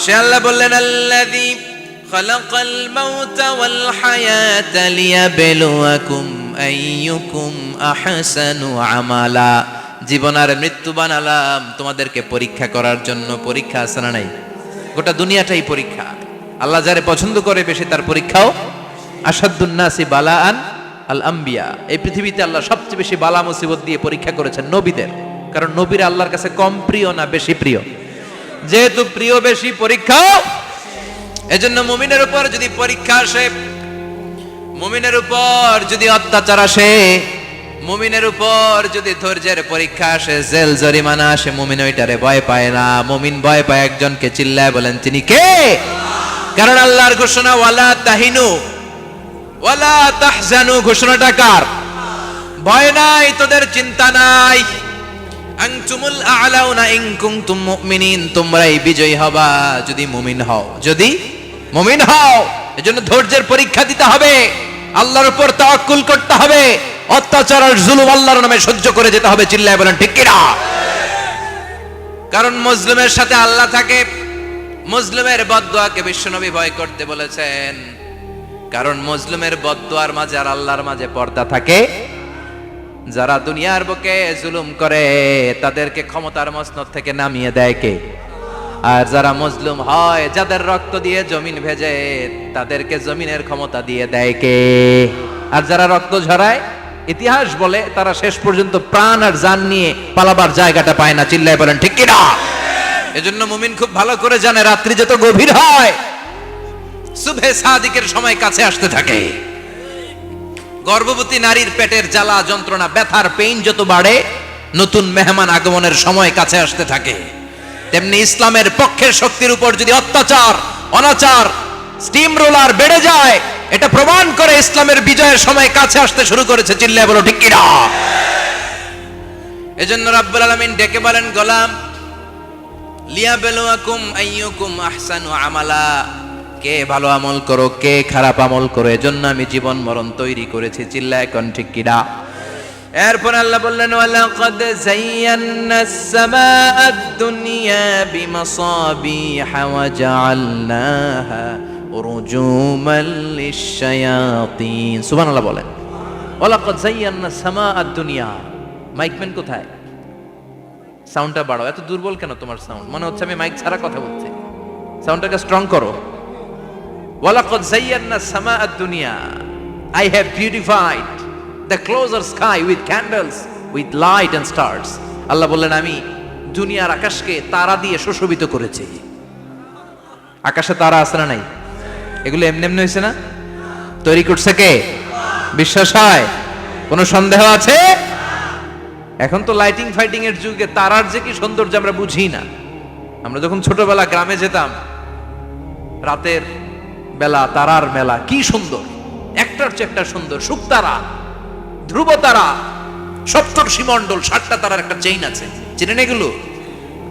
সে আল্লাহ বললেন আল্লাযী খালাকাল মাউতা ওয়াল হায়াতা লিয়াবলুয়াকুম আইয়ুকুম আহসানু আমালা। জীবন আর মৃত্যু বানালাম তোমাদেরকে পরীক্ষা করার জন্য। পরীক্ষা আছে না নাই? গোটা দুনিয়াটাই পরীক্ষা। আল্লাহ যারে পছন্দ করে বেশি তার পরীক্ষাও। আসাদ্দুন নাসি বালাআন আল আম্বিয়া। এই পৃথিবীতে আল্লাহ সবচেয়ে বেশি বালা মুসিবত দিয়ে পরীক্ষা করেছেন নবীদের। কারণ নবীরা আল্লাহর কাছে কম প্রিয় না বেশি প্রিয়? যেহেতু প্রিয় বেশি, পরীক্ষাও। এজন্য মুমিনের উপর যদি পরীক্ষা আসে, মুমিনের উপর যদি অত্যাচার আসে, মুমিনের উপর যদি ধৈর্যের পরীক্ষা আসে, জেল জরিমানা আসে, মুমিন ওইটারে ভয় পায় না। মুমিন ভয় পায় একজনকে। চিল্লায় বলেন তিনি কে? কারণ আল্লাহর ঘোষণা ওয়ালা তাহিনু ওয়ালা তাহজানু। ঘোষণাটা কার? ভয় নাই, তোদের চিন্তা নাই। আনতুমুল আ'লাউনা ইন কুনতুম মুমিনিন। তোমরাই বিজয়ী হবা যদি মুমিন হও। যদি মুমিন হও। এজন্য ধৈর্যের পরীক্ষা দিতে হবে, আল্লাহর উপর তাওয়াক্কুল করতে হবে, অত্যাচার আর জুলুম আল্লাহর নামে সহ্য করে যেতে হবে। চিল্লায় বলেন ঠিক কিনা? কারণ মুসলিমের সাথে আল্লাহ থাকে। মুসলিমের বদদুয়াকে বিশ্বনবী ভয় করতে বলেছেন। কারণ মুসলিমের বদদুয়ার মাঝে আর আল্লাহর মাঝে পর্দা থাকে। যারা দুনিয়ার বুকে জুলুম করে তাদেরকে ক্ষমতার মসনদ থেকে নামিয়ে দেয় কে? আর যারা মজলুম হয়, যাদের রক্ত দিয়ে জমিন ভেজে, তাদেরকে জমিনের ক্ষমতা দিয়ে দেয় কে? আর যারা রক্ত ঝরায়, ইতিহাস বলে তারা শেষ পর্যন্ত প্রাণ আর জান নিয়ে পালাবার জায়গাটা পায় না। চিল্লায় বলেন ঠিক কিনা? এজন্য মুমিন খুব ভালো করে জানে রাত্রি যত গভীর হয়, সুবহে সাদিকের সময় কাছে আসতে থাকে। গর্ভবতী নারীর পেটের জ্বালা যন্ত্রণা, ব্যথার পেইন যত বাড়ে, নতুন মেহমান আগমনের সময় কাছে আসতে থাকে। তেমনি ইসলামের পক্ষের শক্তির উপর যদি অত্যাচার, অনাচার, স্টিম রোলার বেড়ে যায়, এটা প্রমাণ করে ইসলামের বিজয়ের সময় কাছে আসতে শুরু করেছে। চিল্লায় বলো ঠিক কিনা? এজন্য রাব্বুল আলামিন ডেকে বলেন, গোলাম লিয়াবলুয়াকুম আইয়ুকুম আহসানু আমালা। কে ভালো আমল করো, কে খারাপ আমল করো, এজন্য আমি জীবন মরণ তৈরি করেছি। চিল্লায় কোন ঠিক কিনা? এরপর আল্লাহ বললেন ওয়ালাকাদ যায়্যানাস সামাআদ দুনিয়া বিমাসাবিহা ওয়া জাআলনাহা রুজুমান লিশ-শায়াতিন। সুবহানাল্লাহ বলেন। ওয়ালাকাদ যায়্যানাস সামাআদ দুনিয়া। মাইকম্যান কোথায়? সাউন্ডটা বাড়াও। এত দুর্বল কেন তোমার সাউন্ড? মনে হচ্ছে আমি মাইক ছাড়া কথা বলছি। সাউন্ডটাকে স্ট্রং করো। ওয়ালাকাদ যায়্যানাস সামাআদ দুনিয়া। I have beautified the closer sky with candles, with light and stars. আল্লাহ বললেন আমি দুনিয়ার আকাশকে তারা দিয়ে সুশোভিত করেছি। আকাশে তারা আছে না নাই? এগুলো এমনি এমনি হয়েছে না? তৈরি করছে কে? বিশ্বাস হয়? কোনো সন্দেহ আছে? এখন তো লাইটিং ফাইটিং এর যুগে তারার যে কি সৌন্দর্য আমরা বুঝি না। আমরা যখন ছোটবেলা গ্রামে যেতাম, রাতের বেলা তারার মেলা, কি সুন্দর, একটার চেয়ে একটা সুন্দর। শুকতারা, ধ্রুব তারা, সপ্তর্ষিমণ্ডল, 7টা তারার একটা চেইন আছে, চেনেন এগুলো?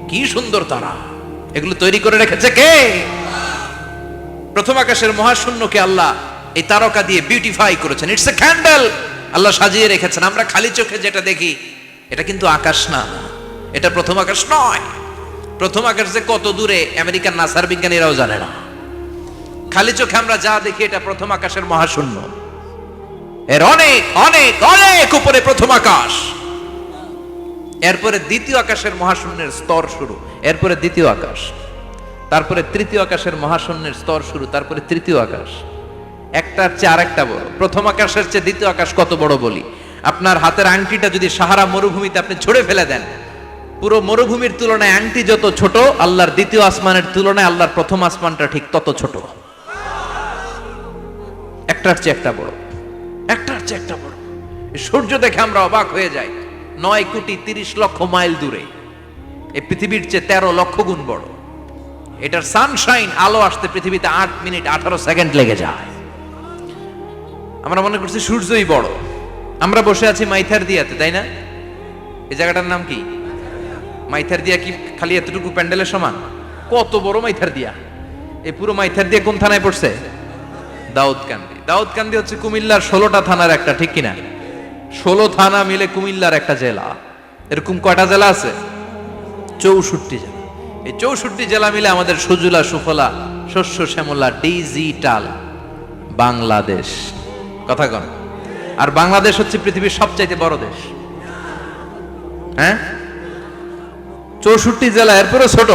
কি সুন্দর তারা! এগুলো তৈরি করে রেখেছে কে? প্রথম আকাশের মহাশূন্যকে আল্লাহ এই তারকা দিয়ে বিউটিফাই করেছেন। It's a candle. আল্লাহ সাজিয়ে রেখেছেন। আমরা খালি চোখে যেটা দেখি এটা কিন্তু আকাশ না, এটা প্রথম আকাশ নয়। প্রথম আকাশ যে কত দূরে আমেরিকার নাসার বিজ্ঞানীরাও জানে না। খালি চোখে আমরা যা দেখি এটা প্রথম আকাশের মহাশূন্য। এর অনেক অনেক অনেক উপরে প্রথম আকাশ। এরপরে দ্বিতীয় আকাশের মহাশূন্যের স্তর শুরু, এরপরে দ্বিতীয় আকাশ, তারপরে তৃতীয় আকাশের মহাশূন্যের স্তর শুরু, তারপরে তৃতীয় আকাশ। একটার চেয়ে আরেকটা বড়। প্রথম আকাশের চেয়ে দ্বিতীয় আকাশ কত বড় বলি? আপনার হাতের আংটিটা যদি সাহারা মরুভূমিতে আপনি ছুঁড়ে ফেলে দেন, পুরো মরুভূমির তুলনায় আংটি যত ছোট, আল্লাহর দ্বিতীয় আসমানের তুলনায় আল্লাহর প্রথম আসমানটা ঠিক তত ছোট। একটার চেয়ে একটা বড়, একটার চেয়ে একটা বড়। সূর্য দেখে আমরা অবাক হয়ে যাই। 9,30,00,000 মাইল দূরে। এই পৃথিবীর চেয়ে 13 লক্ষ গুণ বড়। এটার সানশাইন, আলো আসতে পৃথিবীতে 8 মিনিট 18 সেকেন্ড লেগে যায়। আমরা মনে করছি সূর্যই বড়। আমরা বসে আছি মাইথার দিয়াতে, তাই না? এই জায়গাটার নাম কি? মাইথার দিয়া। কি খালি এতটুকু প্যান্ডেলের সমান? কত বড় মাইথার দিয়া! এই পুরো মাইথার দিয়া কোন থানায় পড়ছে? দাউদকান্দি। দাউদকান্দি হচ্ছে কুমিল্লার 16টা থানার একটা, ঠিক কিনা? 16 থানা মিলে কুমিল্লার একটা জেলা। এরকম কয়টা জেলা আছে? 64 জেলা। এই 64 জেলা মিলে আমাদের সুজলা সুফলা শস্য শ্যামলা ডিজিটাল বাংলাদেশ। কথা কন। আর বাংলাদেশ হচ্ছে পৃথিবীর সবচাইতে বড় দেশ। হ্যাঁ, 64 জেলা, এরপরে ছোট।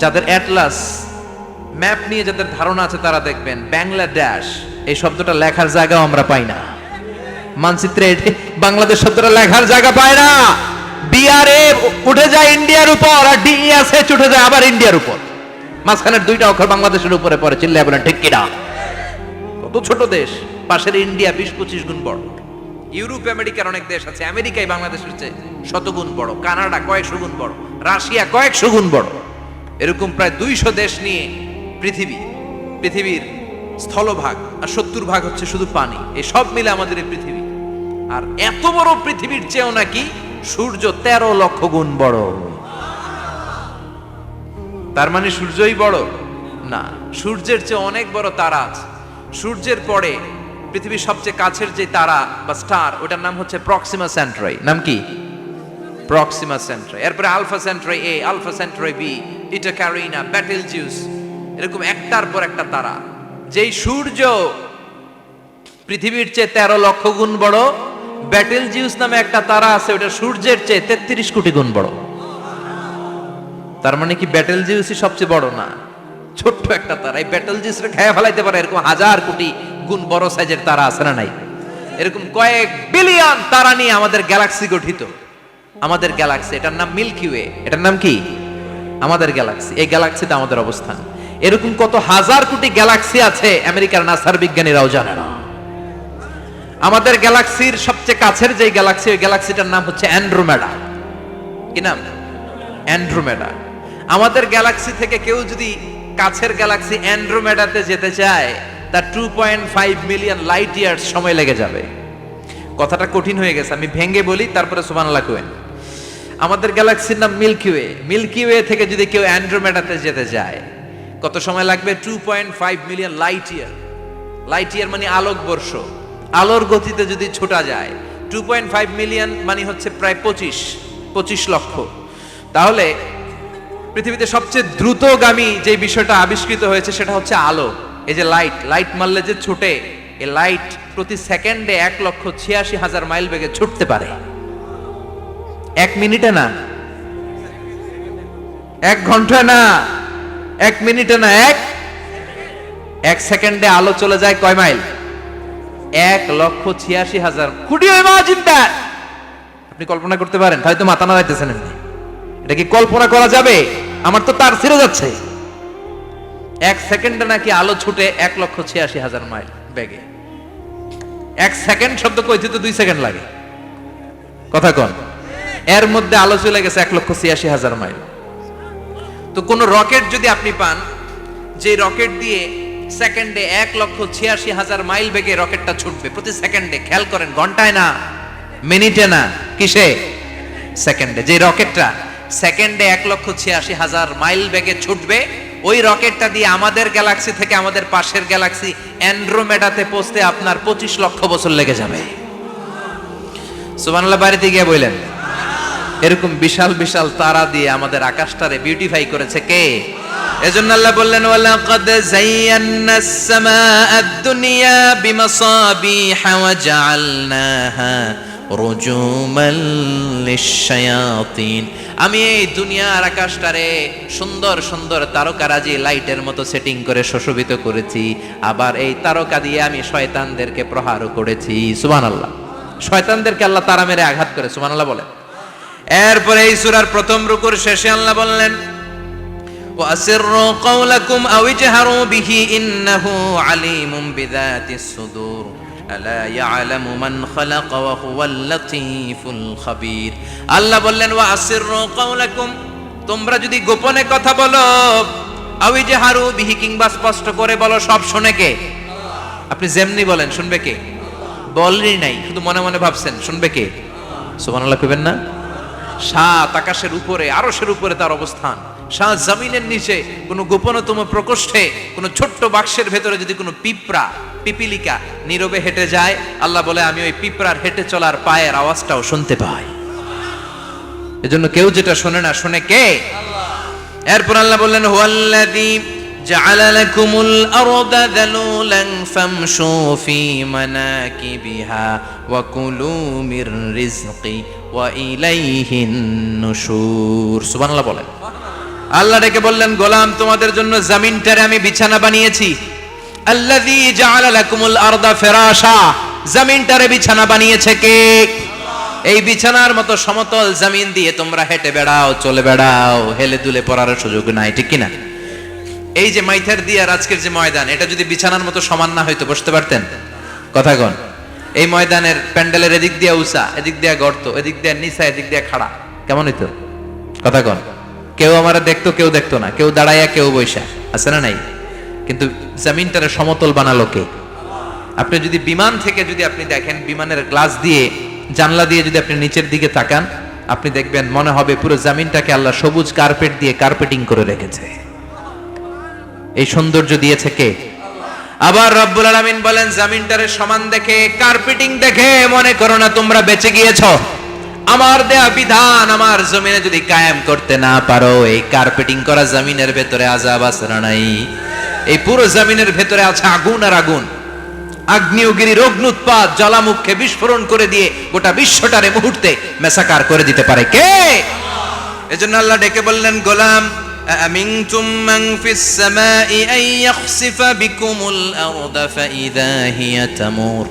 যাদের অ্যাটলাস ম্যাপ নিয়ে যাদের ধারণা আছে তারা দেখবেন বাংলাদেশ এই শব্দটা লেখার জায়গাও আমরা পাই না। মানচিত্রে বাংলাদেশ শব্দটা লেখার জায়গা পায় না। বিআরএ উঠে যায় ইন্ডিয়ার উপর, আর ডিএসএচ উঠে যায় আবার ইন্ডিয়ার উপর। মাঝখানের দুইটা অক্ষর বাংলাদেশের উপরে পড়ে। চিল্লায় বলেন ঠিক কিনা? কত ছোট দেশ, পাশের ইন্ডিয়া 20-25 গুণ বড়। ইউরোপ আমেরিকার অনেক দেশ আছে, আমেরিকায় বাংলাদেশের চেয়ে শতগুণ বড়, কানাডা কয়েকশো গুণ বড়, রাশিয়া কয়েকশো গুণ বড়। এরকম প্রায় 200 দেশ নিয়ে পৃথিবীর স্থলভাগ, আর 70% হচ্ছে শুধু পানি। এই সব মিলে আমাদের এই পৃথিবী। আর এত বড় পৃথিবীর চেয়েও নাকি সূর্য 13 লক্ষ গুণ বড়। তার মানে সূর্যই বড় না, সূর্যের চেয়ে অনেক বড় তারা আছে। সূর্যের পরে পৃথিবীর সবচেয়ে কাছের যে তারা বা স্টার, ওটার নাম হচ্ছে প্রক্সিমা সেন্ট্রাই। নাম কি? প্রক্সিমা সেন্ট্রাই। এরপরে আলফা সেন্ট্রাই এ, আলফা সেন্ট্রাই বি, ইটা ক্যারিনা, বেটেলজিউস, এরকম একটার পর একটা তারা। যেই সূর্য পৃথিবীর চেয়ে 13 লক্ষ গুণ বড়, বেটেলজিউস নামে একটা তারা আছে, ওটা সূর্যের চেয়ে 33 কোটি গুণ বড়। তার মানে কি বেটেলজিউসই সবচেয়ে বড় না, ছোট্ট একটা তারা। এই বেটেলজিউসকে খেয়ে ফেলাইতে পারে এরকম 1000 কোটি গুণ বড় সাইজের তারা আছে না নাই? এরকম কয়েক বিলিয়ন তারা নিয়ে আমাদের গ্যালাক্সি গঠিত। আমাদের গ্যালাক্সি, এটার নাম মিল্কি ওয়ে। এটার নাম কি? আমাদের গ্যালাক্সি। এই গ্যালাক্সিতে আমাদের অবস্থান। এরকম কত হাজার কোটি গ্যালাক্সি আছে আমেরিকার নাসার বিজ্ঞানীরাও জানে না। আমাদের গ্যালাক্সির সবচেয়ে কাছের যে গ্যালাক্সি, ওই গ্যালাক্সিটার নাম হচ্ছে অ্যান্ড্রোমেডা। কি নাম? অ্যান্ড্রোমেডা। আমাদের গ্যালাক্সি থেকে কেউ যদি কাছের গ্যালাক্সি অ্যান্ড্রোমেডাতে যেতে চায়, তার 2.5 মিলিয়ন লাইট ইয়ার্স সময় লেগে যাবে। কথাটা কঠিন হয়ে গেছে, আমি ভেঙে বলি, তারপরে সুবহানাল্লাহ কইেন। আমাদের গ্যালাক্সির নাম মিল্কি ওয়ে। মিল্কি ওয়ে থেকে যদি কেউ অ্যান্ড্রোমেডাতে যেতে যায়, কত সময় লাগবে? 2.5 million light year. Light year মানে আলোকবর্ষ। আলোর গতিতে যদি ছোটা যায়, 2.5 মিলিয়ন মানে হচ্ছে প্রায় 25 লক্ষ। তাহলে পৃথিবীতে সবচেয়ে দ্রুতগামী যে বিষয়টা আবিষ্কৃত হয়েছে সেটা হচ্ছে আলো। এই যে লাইট মারলে যে ছুটে, এই লাইট প্রতি সেকেন্ডে 1,86,000 মাইল বেগে ছুটতে পারে। 1 মিনিটে না, 1 ঘন্টায় না, 1 মিনিটে না, 1 সেকেন্ডে আলো চলে যায় কয় mile? 1,86,000। Could you imagine that? আপনি কল্পনা করতে পারেন? হয়তো মাথা নাড়াইতেছেন এমনি। এটা কি কল্পনা করা যাবে? আমার তো তার ছিঁড়ে যাচ্ছে। 1 সেকেন্ডে নাকি আলো ছুটে 1,86,000 মাইল বেগে। 1 সেকেন্ড শব্দ কইতে তো 2 সেকেন্ড লাগে। কথা কন। এর মধ্যে আলো চলে গেছে 1,86,000 মাইল। তো কোন রকেট যদি আপনি পান, যে রকেট দিয়ে সেকেন্ডে 1,86,000 মাইল বেগে রকেটটা ছুটবে প্রতি সেকেন্ডে, খেয়াল করেন, ঘন্টায় না, মিনিটে না, কিসে? সেকেন্ডে। যে রকেটটা সেকেন্ডে 1,86,000 মাইল বেগে ছুটবে, ওই রকেটটা দিয়ে আমাদের গ্যালাক্সি থেকে আমাদের পাশের গ্যালাক্সি অ্যান্ড্রোমেডাতে পৌঁছতে আপনার 25 লক্ষ বছর লেগে যাবে। সুবহানাল্লাহ বাড়িতে গিয়ে বললেন। এরকম বিশাল বিশাল তারা দিয়ে আমাদের আকাশটারে বিউটিফাই করেছে কে? এজন্য আল্লাহ বললেন, ওয়ালাকাদ যায়্যানাস সামাআদ দুনিয়া বিমাসাবিহা ওয়া জাআলনাহা রুজুমান লিশ-শায়াতিন। আমি এই দুনিয়ার আকাশটারে সুন্দর সুন্দর তারকারাজি লাইটের মতো সেটিং করে সুশোভিত করেছি। আবার এই তারকা দিয়ে আমি শয়তানদেরকে প্রহারও করেছি। সুবহানাল্লাহ। শয়তানদেরকে আল্লাহ তারা মেরে আঘাত করে। সুবহানাল্লাহ বলেন। এরপরে এই সূরার প্রথম রুকুর শেষে আল্লাহ বললেন, ওয়াসিররু কাওলাকুম আও ইজহারু বিহি ইন্নাহু আলিমুম বিযাতিস সুদূর আলা ইয়ালামু মান খালাকা ওয়া হুয়াল লাতীফুল খাবীর। আল্লাহ বললেন, ওয়াসিররু কাওলাকুম, তোমরা যদি গোপনে কথা বলো, আও ইজহারু বিহি, কিংবা স্পষ্ট করে বলো, সব শুনে কে? আপনি যেমনি বলেন শুনবে কে? বলেনই নাই, শুধু মনে মনে ভাবছেন, শুনবে কে? সুবহানাল্লাহ কইবেন না? 7 আকাশের উপরে, আরশের উপরে তার অবস্থান, 7 জমিনের নিচে কোনো গোপনতম প্রকোষ্ঠে, কোনো ছোট্ট বাক্সের ভেতরে যদি কোনো পিপিলিকা নীরবে হেঁটে যায়, আল্লাহ বলে আমি ওই পিঁপড়ার হেঁটে চলার পায়ের আওয়াজটাও শুনতে পাই। এজন্য কেউ যেটা শোনে না, শোনে কে? এরপর আল্লাহ বললেন হুয়াল্লাযী জাআলা লাকুমুল আরদা যালুলান ফামশু ফি মানাকিবিহা ওয়া কুলু মির রিজকি ওয়া ইলাইহিন নুশুর। সুবহানাল্লাহ বলেন। আল্লাহ ডেকে বললেন, গোলাম তোমাদের জন্য জমিনটারে আমি বিছানা বানিয়েছি। আল্লাযী জাআলা লাকুমুল আরদা ফিরাশা, জমিনটারে বিছানা বানিয়েছে কে? এই বিছানার মতো সমতল জমিন দিয়ে তোমরা হেঁটে বেড়াও, চলে বেড়াও, হেলে দুলে পড়ার সুযোগ নাই, ঠিক কিনা? এই যে মাইথার দিয়ে আর আজকের যে ময়দান, এটা যদি বিছানার মতো সমান না হইতো বসতে পারতেন? কথা কন। এই ময়দানের প্যান্ডেলের এদিক দিয়ে উঁচা, এদিক দিয়ে গর্ত, এদিক দিয়ে নিচা, এদিক দিয়ে খাড়া, কেমন হইতো? কথা কন। কেউ আমারা দেখতো, কেউ দেখতো না, কেউ দাঁড়াইয়া, কেউ বৈশা, আছে না নাই? কিন্তু জমিনটারে সমতল বানালো কে? আপনি যদি বিমান থেকে যদি আপনি দেখেন, বিমানের গ্লাস দিয়ে, জানলা দিয়ে যদি আপনি নিচের দিকে তাকান, আপনি দেখবেন মনে হবে পুরো জমিনটাকে আল্লাহ সবুজ কার্পেট দিয়ে কার্পেটিং করে রেখেছে। এই সৌন্দর্য দিয়েছে কে? আবার রব্বুল আলামিন বলেন, জমিনটারে সমান দেখে, কার্পেটিং দেখে মনে করো না তোমরা বেঁচে গিয়েছো। আমার দেয়া বিধান আমার জমিনে যদি কায়েম করতে না পারো, এই কার্পেটিং করা জমিনের ভেতরে আযাব আছে না নাই? এই পুরো জমিনের ভেতরে আছে আগুন আর আগুন। আগ্নেয়গিরির অগ্নুৎপাত জ্বালামুখে বিস্ফোরণ করে দিয়ে গোটা বিশ্বটারে মুহূর্তে মেসাকার করে দিতে পারে কে? এজন্য আল্লাহ ডেকে বললেন, গোলাম আমিনতুম মান ফিস সামাই আন ইয়াখসিফা বিকুমুল আরদা ফাইযা হিয়া তামুর।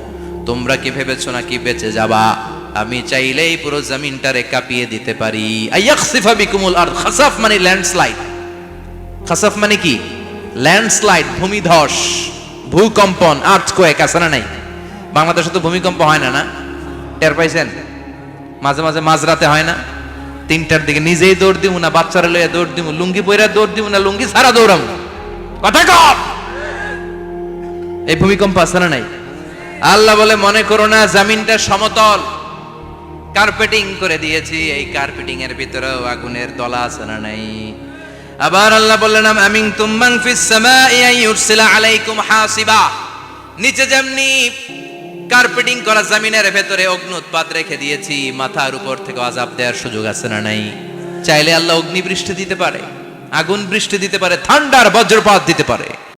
তোমরা কি ভেবেছো নাকি বেঁচে যাবা? আমি চাইলেই পুরো জমিনটারে কাঁপিয়ে দিতে পারি। আন ইয়াখসিফা বিকুমুল আরদ, খাসাফ মানে ল্যান্ডস্লাইড। খাসাফ মানে কি? ল্যান্ডস্লাইড, ভূমিধস, ভূকম্পন, আর্থকোয়েক, আছে না নাই? বাংলাদেশে তো ভূমিকম্প হয় না, না? টের পাইছেন? মাঝে মাঝে মাঝরাতে হয় না? 3টার দিকে নিজেই দৌড় দিব না, বাচ্চারা লইয়া দৌড় দিব, লুঙ্গি পইরা দৌড় দিব না, লুঙ্গি ছাড়া দৌড়াম। কথা কর। এই ভূমিকম্প আছে না নাই? আল্লাহ বলে, মনে করো না জমিনটা সমতল, কার্পেটিং করে দিয়েছি। এই কার্পেটিং এর ভিতরেও আগুনের দলা আছে না নাই? আবার আল্লাহ বললেন, আমিনতুম মান ফিস সামাই আন ইউরসিলা আলাইকুম হাসিবা। নিচে যেমনি কার্পেটিং করা জমিনের ভেতরে অগ্নুৎপাত রেখে দিয়েছি, মাথার উপর থেকে আযাব দেওয়ার সুযোগ আছে না নাই? চাইলে আল্লাহ অগ্নি বৃষ্টি দিতে পারে, আগুন বৃষ্টি দিতে পারে, থান্ডার বজ্রপাত দিতে পারে।